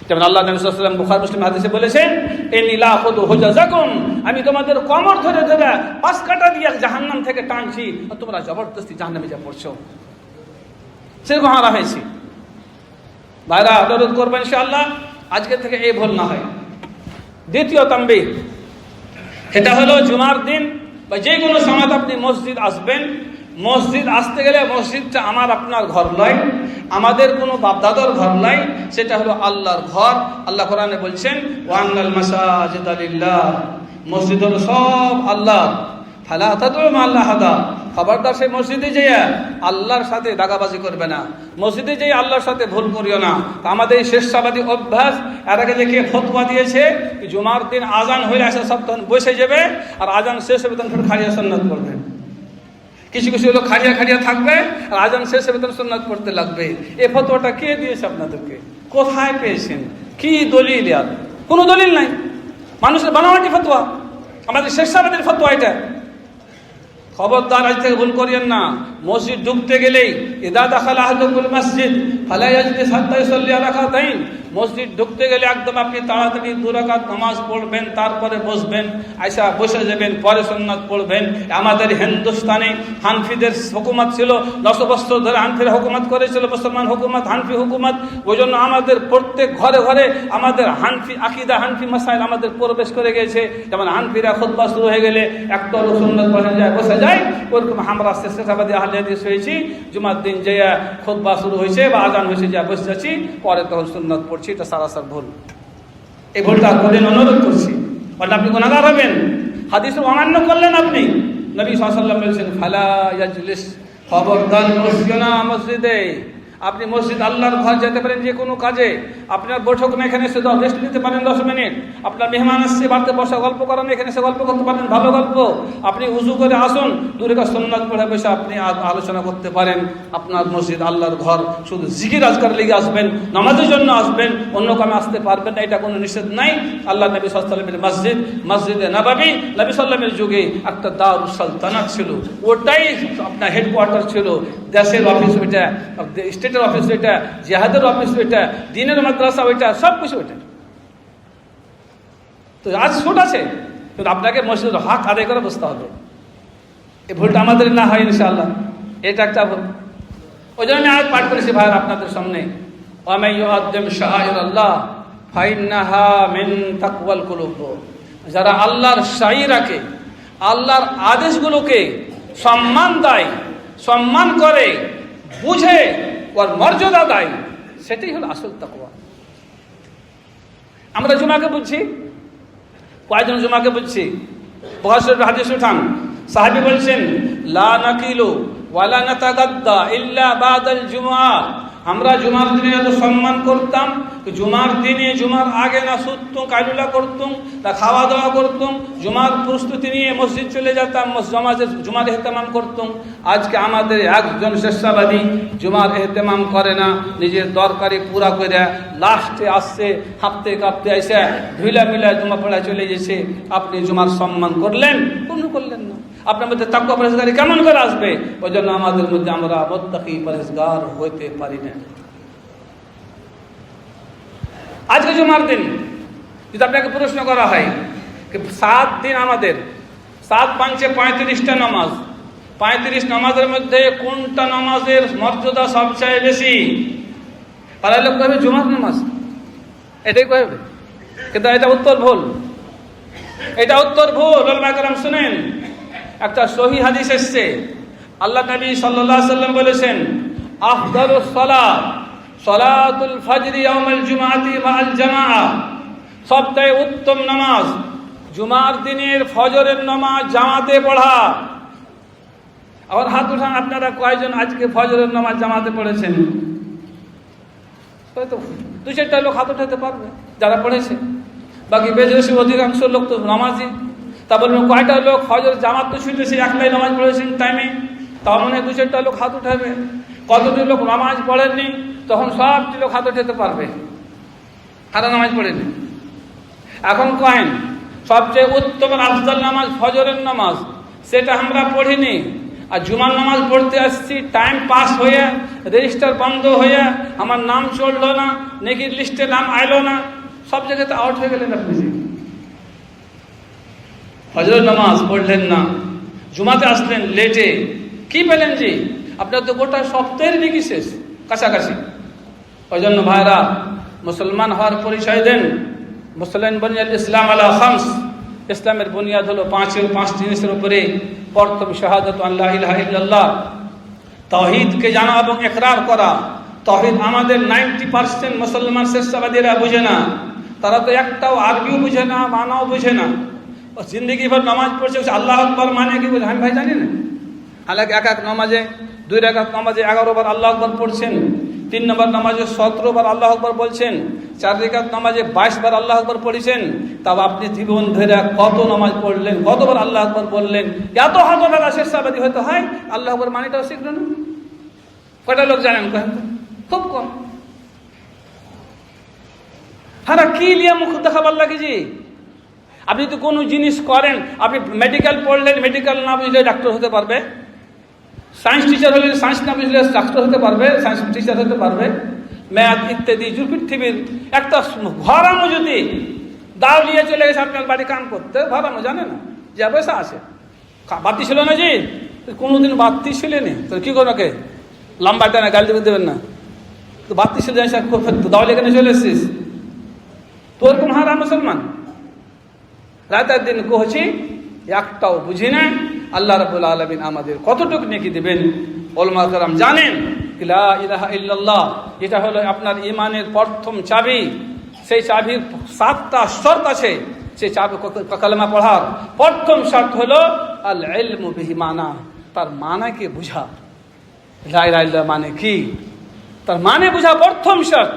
যেমন আল্লাহ নবী সাল্লাল্লাহু আলাইহি ওয়াসাল্লাম বুখারী মুসলিম হাদিসে বলেছেন ইন্নী লা আখুযু হুজাজাকুম, আমি তোমাদের কোমর ধরে ধরে 5 কাঁটা দিয়ে জাহান্নাম থেকে টানছি, আর তোমরা জবরদস্তি জাহান্নামে যা পড়ছো। সেরকম হারা হয়েছি। ভাইরা অনুরোধ করবেন ইনশাআল্লাহ আজকে থেকে এই ভুল না হয়। দ্বিতীয় তানবীহ, এটা হলো জুমার দিন বা যে কোনো সময় আপনি মসজিদ আসবেন। মসজিদ আসতে গেলে মসজিদটা আমার আপনার ঘর নয়, আমাদের কোনো বাপদাদার ঘর নয়, সেটা হলো আল্লাহর ঘর। আল্লাহ কোরআনে বলছেন ওয়ান্নাল মাসাজিদা লিল্লাহ, মসজিদ হলো সব আল্লাহ। ফালা তাদউ মা আল্লাহ আহাদা, খবরদার সেই মসজিদে যেয়ে আল্লাহর সাথে দাগাবাজি করবে না, মসজিদে যেয়ে আল্লাহর সাথে ভুল করিও না। আমাদের এই শেষসাবাদী অভ্যাস, এর আগে যে কে ফতোয়া দিয়েছে জুমার দিন আজান হইলে আসে সব তখন বসে যাবে, আর আজান শেষ হবে তখন খাড়িয়া সুন্নাত পড়বে। কিছু কিছু লোক খাড়িয়া খাড়িয়া থাকবে, আর আজান শেষ হবে তখন সুন্নাত পড়তে লাগবে। এই ফতোয়াটা কে দিয়েছে আপনাদেরকে? কোথায় পেয়েছেন? কি দলিল? আর কোনো দলিল নাই, মানুষের বানাওয়াটি ফতোয়া, আমাদের শেষসাবাদের ফতোয়া এটা। খবরদার আজ থেকে ভুল করিয়েন না। মসজিদ ঢুকতে গেলেই ইদা দাখালা আহাদুকুল মসজিদ ফালা ইয়াজলিস হাত্তা ইউসাল্লি রাকাতাইন, মসজিদ ঢুকতে গেলে একদম আপনি তাড়াতাড়ি 2 রাকাত নামাজ পড়বেন, তারপরে বসবেন, আয়সা বসে যাবেন, পরে সুন্নাত পড়বেন। আমাদের হিন্দুস্তানে হানফিদের হুকুমত ছিল, 900 বছর ধরে হানফিরা হুকুমত করেছিল, মুসলমান হুকুমত, হানফি হুকুমত। ওই জন্য আমাদের প্রত্যেক ঘরে ঘরে আমাদের হানফি আকীদা, হানফি মাসাইল আমাদের প্রবেশ করে গেছে। যেমন হানফিরা খুতবা শুরু হয়ে গেলে একটা সুন্নাত পড়ে যায়, বসে যায়, ওরকম আমরা শেষাবাদী আহলে হাদিস হয়েছি। জুমার দিন যে খুতবা শুরু হয়েছে বা আজান হয়েছে যা বসে যাচ্ছি, পরে তখন সুন্নাত পড়ছি। এটা সারাসার ভুল। এই ভুলটা করেন, অনুরোধ করছি, বলতে আপনি গুনাহগার হবেন। হাদিসের অমান্য করলেন আপনি। নবী সাল্লাল্লাহু আলাইহি ওয়াসাল্লাম বলেছেন ফালা ইয়াজলিস, খবরদার বসিও না মসজিদে। আপনি মসজিদ আল্লাহর ঘর যেতে পারেন যে কোনো কাজে, আপনার বৈঠক না এখানে এসে রেস্ট নিতে পারেন 10 মিনিট, আপনার মেহমান আসছে বাড়িতে বসে গল্প করেন, এখানে এসে গল্প করতে পারেন ভালো গল্প, আপনি উজু করে আসুন, দূরে কাজ সুন্নাত পড়ে বসে আপনি আলোচনা করতে পারেন। আপনার মসজিদ আল্লাহর ঘর, শুধু জিকির আজকার লেগে আসবেন, নামাজের জন্য আসবেন, অন্য কামে আসতে পারবেন না, এটা কোনো নিষেধ নাই। আল্লাহ নবী সাল্লাল্লাহু আলাইহি ওয়াসাল্লামের মসজিদ, মসজিদে নববী, নবী সাল্লামের যুগে একটা দারুস সালতানাত ছিল, ওটাই আপনার হেডকোয়ার্টার ছিল, দেশের অফিস ওইটা, স্টেটের অফিস ওইটা, জিহাদের অফিস ওইটা, দিনের মাদ্রাসা ওইটা, সব কিছু ওইটা। তো আজ ছুট আছে, কিন্তু আপনাকে মসজিদের হক আদায় করে বসতে হবে। এই ভুলটা আমাদের না হয় ইনশাআল্লাহ, এটা একটা ভুল। ওই জন্য আমি আজ পাঠ করেছি ভাইয়ের আপনাদের সামনে, ওয়ামান ইউআযযিম শাআইরাল্লাহ ফাইন্নাহা মিন তাকওয়াল কুলুব। যারা আল্লাহর শাই রাখে, আল্লাহর আদেশগুলোকে সম্মান দেয়, সম্মান করে, বুঝে, ওর মর্যাদা দেয়, সেটাই হলো আসল তাকওয়া। আমরা জুমাকে বুঝছি, কয়জন জুমাকে বুঝছি? বুখারী শরীফের হাদিস উঠান, সাহাবী বলছেন, লা নাকিলু ওয়ালা নাতাগাদ্দা ইল্লা বাদাল জুমআ। আমরা জুমার দিনে এত সম্মান করতাম, জুমার দিনে জুমার আগে না শুততুম, কাইলুলা করতুম, তা খাওয়া দাওয়া করতুম, জুমার প্রস্তুতি নিয়ে মসজিদ চলে যেতাম, জুমার এহতেমাম করতুম। আজকে আমাদের একজন স্বেচ্ছাবাদী জুমার এহতেমাম করে না, নিজের দরকারি পুরা করে লাস্টে আসছে, হাঁপতে কাঁপতে এসে ধুইলা মিলা জুমা পড়া চলে গেছে। আপনি জুমার সম্মান করলেন? কোনো করলেন না। আপনার মধ্যে তাকওয়া পরহেজগারি কেমন করে আসবে? ওই জন্য আমাদের মধ্যে আমরা মুত্তাকি পরহেজগার হইতে পারি না। আজকে জুমার দিন যদি আপনাকে প্রশ্ন করা হয়, 7 দিন আমাদের, 7 পাঁচে 35টা নামাজ, 35 নামাজের মধ্যে কোনটা নামাজের মর্যাদা সবচেয়ে বেশি? পাড়ার লোক কবে জুমার নামাজ, এটাই কবে, কিন্তু এটা উত্তর ভুল, এটা উত্তর ভুল। ওলামা কেরাম শুনেন, একটা সহিহ হাদিস এসছে, আল্লাহ নবী সাল্লাল্লাহু আলাইহি ওয়াসাল্লাম বলেছেন, আফদালুস সালাত সালাতুল ফজর ইয়াউমুল জুমআতি মাআল জামাআ। সবচেয়ে উত্তম নামাজ জুমার দিনের ফজরের নামাজ জামাতে পড়া। আবার হাত উঠান, আপনারা কয়জন আজকে ফজরের নামাজ জামাতে পড়েছেন? হয়তো 2-4টা লোক হাত উঠাতে পারবে যারা পড়েছে, বাকি বেশি অধিকাংশ লোক তো নামাজি। তা বলবেন কয়টা লোক ফজর জামাত তো ছুটেছে, একলাই নামাজ পড়েছেন টাইমে, তার মানে 2-4টা লোক হাত উঠাবে। কতটি লোক নামাজ পড়েননি? তখন সবটি লোক হাত উঠাতে পারবে, হারা নামাজ পড়েনি। এখন কয়েন সবচেয়ে উত্তম আফজাল নামাজ ফজরের নামাজ, সেটা আমরা পড়িনি। আর জুমার নামাজ পড়তে আসছি, টাইম পাস হয়ে, রেজিস্টার বন্ধ হয়ে, আমার নাম চললো না, নেকির লিস্টে নাম আইলো না, সব জায়গাতে আউট হয়ে গেলেন আপনি। ফজরের নামাজ পড়লেন না, জুমাতে আসলেন লেটে, কি পেলেন জি? আপনার তো গোটা সপ্তাহের নেকি শেষ কাছাকাছি। ওই জন্য ভাইরা, মুসলমান হওয়ার পরিচয় দেন। মুসলিম বুনিয়াদ ইসলাম আলা খামস, ইসলামের বুনিয়াদ হলো 5 জিনিসের উপরে। প্রথম শাহাদাতু আল্লা ইলাহা ইল্লাল্লাহ, তাওহীদকে জানা এবং ইকরার করা। তাওহীদ আমাদের 90% মুসলমান শ্রেষ্ঠবাদীরা বুঝে না, তারা তো একটাও আরবিও বুঝে না, মানাও বুঝে না। জিন্দগি ভর নামাজ পড়ছে, আল্লাহ আকবার মানে কি বুঝে? আমি ভাই জানি না। হালাকি এক নামাজে 2 রাকাত নামাজে 11 বার আল্লাহ আকবার পড়ছেন, 3 নম্বর নামাজে 17 বার আল্লাহ আকবার বলছেন, 4 রাকাত নামাজে 22 বার আল্লাহ আকবার পড়েছেন। তাও আপনি জীবন ধরে কত নামাজ পড়লেন, কতবার আল্লাহ আকবার বললেন? এত হাজার শেষাবাদী হতে হয়, আল্লাহ আকবার মানেটাও শিখল না। কয়টা লোক জানেন? খুব কম। হারা কি লিয়া মুখ দেখাবার লাগে জি? আপনি তো কোনো জিনিস করেন, আপনি মেডিকেল পড়লেন, মেডিকেল না বুঝলে ডাক্তার হতে পারবে। সায়েন্স টিচার হলে সায়েন্স না বুঝলে ডাক্তার হতে পারবে, সায়েন্স টিচার হতে পারবে। ম্যাথ ইত্যাদি পৃথিবীর একটা ঘরানো যদি দাও নিয়ে চলে গেছে আপনার বাড়ি কাম করতে, ঘরানো জানে না যে পয়সা আছে। বাতি ছিল না জি, কোনোদিন বাতি ছিল না, তো কি করবে? লম্বাটা না, গালি দেবেন না, তো বাতি ছিল দাও লেগে চলে এসছিস, তো ওরকম হারা মুসলমান। রাতের দিন কহছি, একটাও বুঝি না। আল্লাহ রাব্বুল আলামিন আমাদের কতটুকু নেকি দিবেন উলামা কেরাম জানেন। লা ইলাহা ইল্লাল্লাহ, এটা হলো আপনার ঈমানের প্রথম চাবি। সেই চাবির 7টা শর্ত আছে। সেই চাবি কালেমা পড়ার প্রথম শর্ত হলো আল ইলমু বিহি মানা, তার মানাকে বুঝা। লা ইলাহা ইল্লাল্লাহ মানে কি? তার মানে বোঝা প্রথম শর্ত।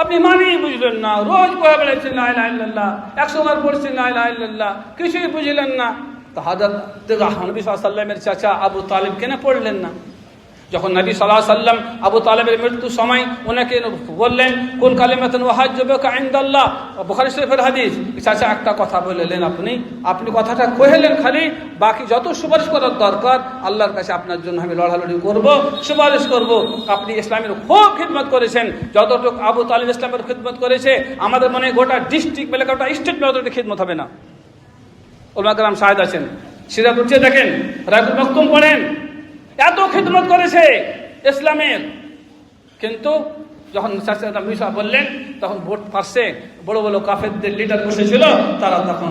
আপনি মানেই বুঝলেন না, রোজ পড়ে বেড়াচ্ছেন লা ইলাহা ইল্লাল্লাহ, 100 বার পড়ছেন লা ইলাহা ইল্লাল্লাহ, কিছুই বুঝলেন না, তো হযরত নবী সাল্লাল্লাহু আলাইহি ওয়াসাল্লামের চাচা আবু তালিব কেন পড়লেন না? যখন নবী সাল্লাল্লাহু আলাইহি ওয়াসাল্লাম আবু তালিবের মৃত্যুর সময় ওনাকে বললেন কুল কালিমাতুন ওয়াহাজ্জুকা ইনদাল্লাহ, বুখারী শরীফের হাদিস, চাচা একটা কথা বললেন, আপনি কথাটা কইলেন খালি, বাকি যত সুপারিশ করার দরকার আল্লাহর কাছে আপনার জন্য আমি লড়ালড়ি করব, সুপারিশ করব। আপনি ইসলামের খুব খিদমত করেছেন, যতটুকু আবু তালিব ইসলামের খিদমত করেছে আমাদের মনে গোটা ডিস্ট্রিক্ট মেলে গোটা স্টেট মেলে অতটুকু খিদমত হবে না। উলামা কেরাম শাহেদ আছেন, সিরাত উঠে দেখেন, রায়কুল মাকতুম পড়েন, এত খিদমত করেছে ইসলামের। কিন্তু যখন মিশা বললেন তখন ভোট পাশে বড় বড় কাফেরদের লিডার বসেছিল, তারা তখন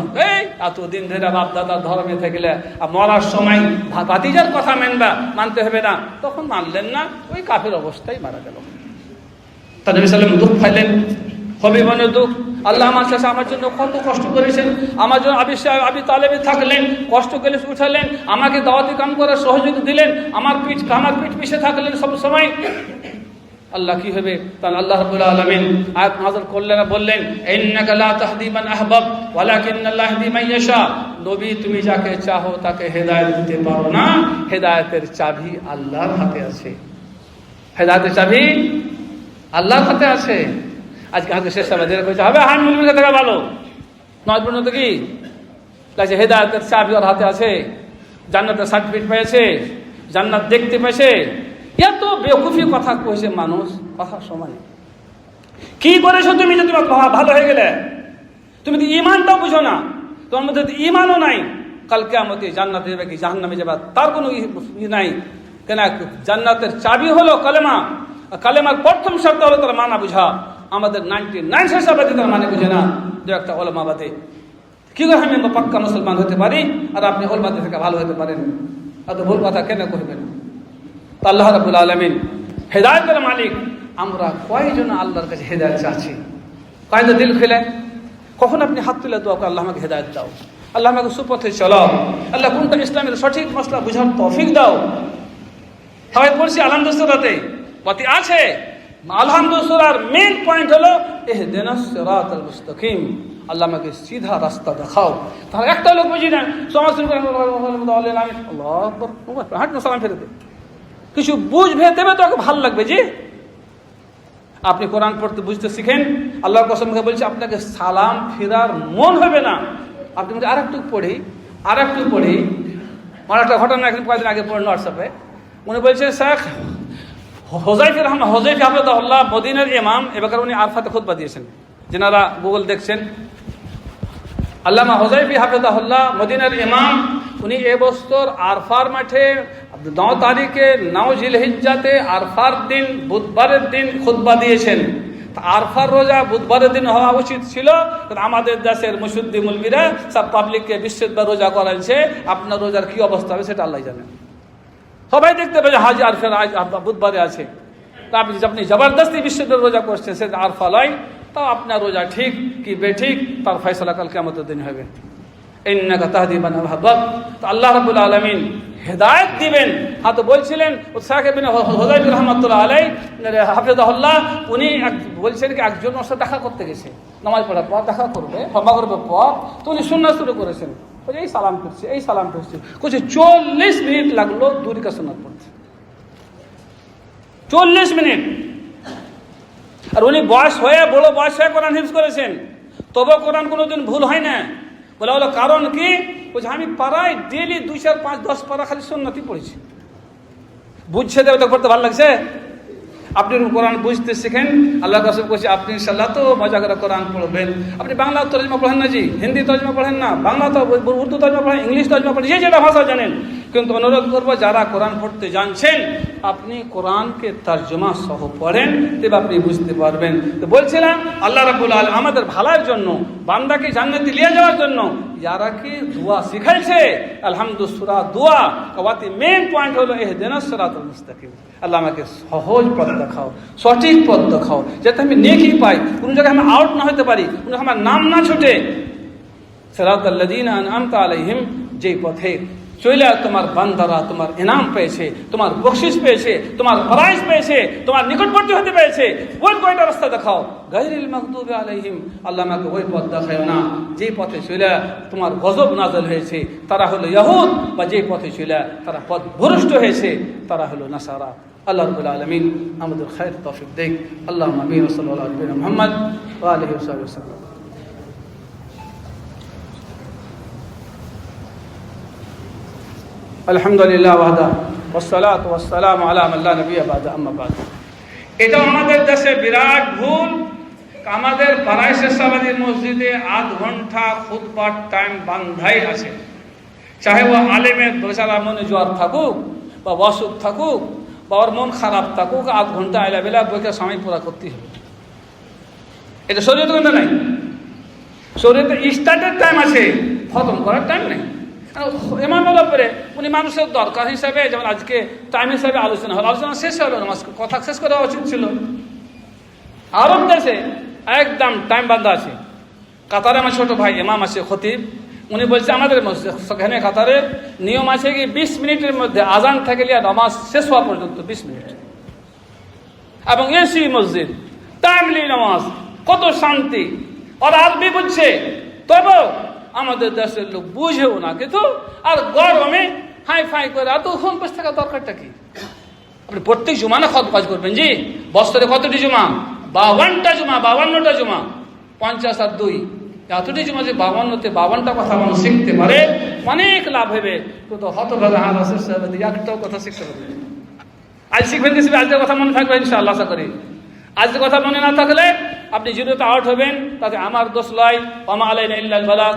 এতদিন ধরে বাপ দাদার ধর্মে থাকলে মরার সময় ভাতিজার কথা মানতে হবে না, তখন মানলেন না, ওই কাফের অবস্থায় মারা গেল। তা নবী সাল্লাল্লাহু আলাইহি ওয়াসাল্লাম দুঃখ পাইলেন, হবে মনে দুঃখ, আল্লাহ আমার কাছে আমার জন্য কত কষ্ট করেছেন, আমার জন্য আবি তালেবে থাকলেন, কষ্ট করে উঠালেন, আমাকে দাওয়াতি কাম করার সহযোগ দিলেন, আমার পিঠ পিছে থাকলেন সব সময়। আল্লাহ কি হবে? তাহলে আল্লাহ রাব্বুল আলামিন আয়াত নাযিল করলেন, বললেন ইন্নাকা লা তাহদি মান আহবাব ওয়ালাকিন্নাল্লাহ ইয়াহদি মান ইয়াশা। নবী তুমি যাকে চাও তাকে হেদায়েত দিতে পারো না, হেদায়েতের চাবি আল্লাহর হাতে আছে, হেদায়েতের চাবি আল্লাহর হাতে আছে। আজকে হাতে শেষ সময় যেটা কইতে হবে হান মুলবিকে থাকা ভালো নয়, পর্যন্ত কি লাগছে হেদায়েতের চাবি ওর হাতে আছে, জান্নাতের সার্টিফিকেট পেয়েছে, জান্নাত দেখতে পেয়েছে। এত বেকুফি কথা কইছে মানুষ, কথা সময় কি করেছো তুমি যে তোমার ভালো হয়ে গেলে? তুমি তো ইমানটাও বুঝো না, তোমার মধ্যে ইমানও নাই, কাল কিয়ামতে জান্নাতে যাবে কি জাহান্নামে যাবে তার কোনো নাই। কেন? জান্নাতের চাবি হলো কালেমা, কালেমার প্রথম শর্ত হলো তার মানা বুঝা। আমাদের 99% তার মানে বুঝে না, দু একটা ওলামা বাদে। কি করে আমি পাক্কা মুসলমান হতে পারি আর আপনি ওলামাতে থেকে ভালো হতে পারেন? এত ভুল কথা কেন করবেন? আল্লাহ রাব্বুল আলামিন হেদায়েতের মালিক। আমরা কয়জন আল্লাহর কাছে হেদায়েত চাচ্ছি? কয়জন দিল খুলে কখন আপনি হাত তুলে দোয়া করে আল্লাহ আমাকে হেদায়েত দাও, আল্লাহ আমাকে সুপথে চলাও, আল্লাহ কোনটা ইসলামের সঠিক মসলা বুঝার তৌফিক দাও। সবাই পড়ছি আলহামদুলিল্লাহতে বাতি আছে। আলহামদুলিল্লাহর মেইন পয়েন্ট হলো ইহদিনাস সিরাতাল মুস্তাকিম, আল্লাহ আমাকে সিধা রাস্তা দেখাও। তাহলে একটা লোক বুঝি না, সমাজ শুরু করে আল্লাহ আকবার, হাঁট না সালাম ফেলে দে, কিছু বুঝবে দেবে তো ভালো লাগবে। যে আপনি কোরআন পড়তে বুঝতে শিখেন, আল্লাহর কসমকে বলছি আপনাকে সালাম ফেরার মন হবে না। আপনি বলছেন আর একটু পড়ি। আমার একটা ঘটনা এখন কয়েকদিন আগে পড়েন হোয়াটসঅ্যাপে, উনি বলছে শেখ হোজাইফি হাফেজাহুল্লাহ মদিনার ইমাম, এবার উনি আরফাতে খুতবা দিয়েছেন, যেনারা গুগল দেখছেন। আল্লামা হোজাইফি হাফেজাহুল্লাহ মদিনার ইমাম, উনি এবছর আরফার মাঠে 9 তারিখে 9 জিলহিজ্জাতে আরফার দিন বুধবারের দিন খুতবা দিয়েছেন। আরফার রোজা বুধবারের দিন হওয়া উচিত ছিল, আমাদের দেশের মুসুদ্দি মুলবিরা সব পাবলিককে বিশ্ববার রোজা করাইছে। আপনার রোজার কি অবস্থা হবে সেটা আল্লাহ জানেন। সবাই দেখতে পাবে হাজি আরফার বুধবারে আছে, আপনি জবরদস্তি বিশ্ববার রোজা করছেন, সেটা আরফা লয়। তাও আপনার রোজা ঠিক কি বেঠিক তার ফয়সালা কাল কিয়ামতের দিন হবে। ইন্নাকা তাহদি মান আহবাব। তো আল্লাহ রাব্বুল আলামিন হেদায়েত দিবেন। তো বলছিলেন উসাক ইবনে হুযাইফা রাহমাতুল্লাহ আলাইহি হাফেজাহুল্লাহ, উনি বলছেন কি একজন ওর সাথে দেখা করতে গেছে, নামাজ পড়ার পর দেখা করবে, মাগরিবের পর, তো উনি সুন্নাত শুরু করেছেন, এই সালাম করছে, কুछ 40 মিনিট লাগলো দূর কা সুন্নাত পড়তে, 40 মিনিট। আর উনি বড় বয়স হয়ে কোরআন হিফজ করেছেন, তবে কোরআন কোনোদিন ভুল হয় না। বলে কারণ কি? বলছে আমি পাড়ায় ডেলি 2, 4, 5, 10 পারা খালি সুন্নতই পড়েছি। বুঝছে দেবে তো পড়তে ভালো লাগছে। আপনি কোরআন বুঝতে শিখেন, আল্লাহ কাছে বলছি আপনি ইনশাআল্লাহ তো মজা করে কোরআন পড়বেন। আপনি বাংলা তর্জমা পড়েন না, জি হিন্দি তর্জমা পড়েন না, বাংলা তো উর্দু তর্জমা পড়েন, ইংলিশ তর্জমা পড়েন, যে যেটা ভাষা জানেন। কিন্তু অনুরোধ করবো যারা কোরআন পড়তে জানছেন আপনি কোরআনকে তর্জমা সহ পড়েন, তবে আপনি বুঝতে পারবেন। তো বলছিলাম আল্লাহ রাব্বুল আলামিন আমাদের ভালোর জন্য, বান্দাকে জান্নাতে নিয়ে যাওয়ার জন্য যারা কি দোয়া শিখাইছে, আলহামদুলিল্লাহ দোয়া কাওয়াতি মেইন পয়েন্ট হলো ইহদিনাস সিরাতাল মুস্তাকিম, আল্লাহ আমাকে সহজ পথ দেখাও, সঠিক পথ দেখাও, যাতে আমি নেকি পাই, কোনো জায়গায় আমি আউট না হতে পারি, কোনো আমার নাম না ছুটে। সিরাতাল লাযিনা আনআমতা আলাইহিম, যেই পথে চলে তোমার বান্দারা তোমার ইনাম পেয়েছে, তোমার বকশিস পেয়েছে, তোমার প্রাইজ পেয়েছে, তোমার নিকটবর্তী হতে পেরেছে, ওই কয়টা রাস্তা দেখাও। গায়রিল মাগদুবি আলাইহিম, আল্লাহ আমাকে ওই পথ দেখায় না যে পথে চলে তোমার গজব নাযিল হয়েছে, তারা হলো ইহুদ, বা যে পথে চলে তারা পথ ভ্রষ্ট হয়েছে, তারা হলো নাসারা। আল্লাহ রাব্বুল আলামিন আমাদের খায়র তৌফিক দেখ। আল্লাহুম্মা আমিন ওয়া সাল্লাল্লাহু আলা মুহাম্মদ ওয়া আলিহি ওয়া সাল্লাম। আলহামদুলিল্লাহ ওয়াহদা ওয়াসসালাতু ওয়াসসালামু আলা মান লা নাবিয়্যা বা'দা, আম্মা বা'দ। এটা আমাদের দেশে বিরাট ভুল। আমাদের পাড়ায় শেষাবাদীর মসজিদে আধ ঘন্টা খুতবার টাইম বান্ধাই আছে, চাহে ও আলেমের বেচারা মনে জ্বর থাকুক বা অসুখ থাকুক বা ওর মন খারাপ থাকুক, আধ ঘন্টা আইলা বেলা বইকে সময় পুরা করতেই হবে। এটা শরীয়তে কিন্তু নাই। শরীয়তে স্টার্টের টাইম আছে, খতম করার টাইম নেই। এমন ব্যাপারে উনি মানুষের দরকার হিসাবে, যেমন আজকে টাইম হিসাবে আলোচনা হলো, আলোচনা শেষ হলো, নামাজ কথা শেষ করা উচিত ছিল। আরব দেশে একদম টাইম বান্ধা আছে। কাতারে আমার ছোট ভাই ইমাম আছে, খতিব, উনি বলছে আমাদের সেখানে কাতারে নিয়ম আছে কি 20 মিনিটের মধ্যে আজান থেকে লিয়া নামাজ শেষ হওয়া পর্যন্ত 20 মিনিট, এবং এসি মসজিদ, টাইমলি নামাজ, কত শান্তি। আর আরবি বুঝছে, তবে আমাদের দেশের লোক বুঝেও না কিন্তু, আর গরমে হাই ফাই করে এত ঘুম বসে থাকা দরকারটা কি? আপনি প্রত্যেক জুমা না কাজ করবেন জি? বছরে কতটি জুমা? 52টা জুমা, 52টা জুমা, 50 আর 2 এতটি জুমা। যে 52তে 52টা কথা মানুষ শিখতে পারে, অনেক লাভ হবে। কিন্তু হতভাগা একটাও কথা শিখতে পারবে। আজ শিখবেন কিছু, আজকের কথা মনে থাকবে ইনশাআল্লাহ, আশা করি। আজকের কথা মনে না থাকলে আপনি জিরোতে আউট হবেন, তাতে আমার দোষ লয়। ওয়া মা আলাইনা ইল্লাল বালাগ।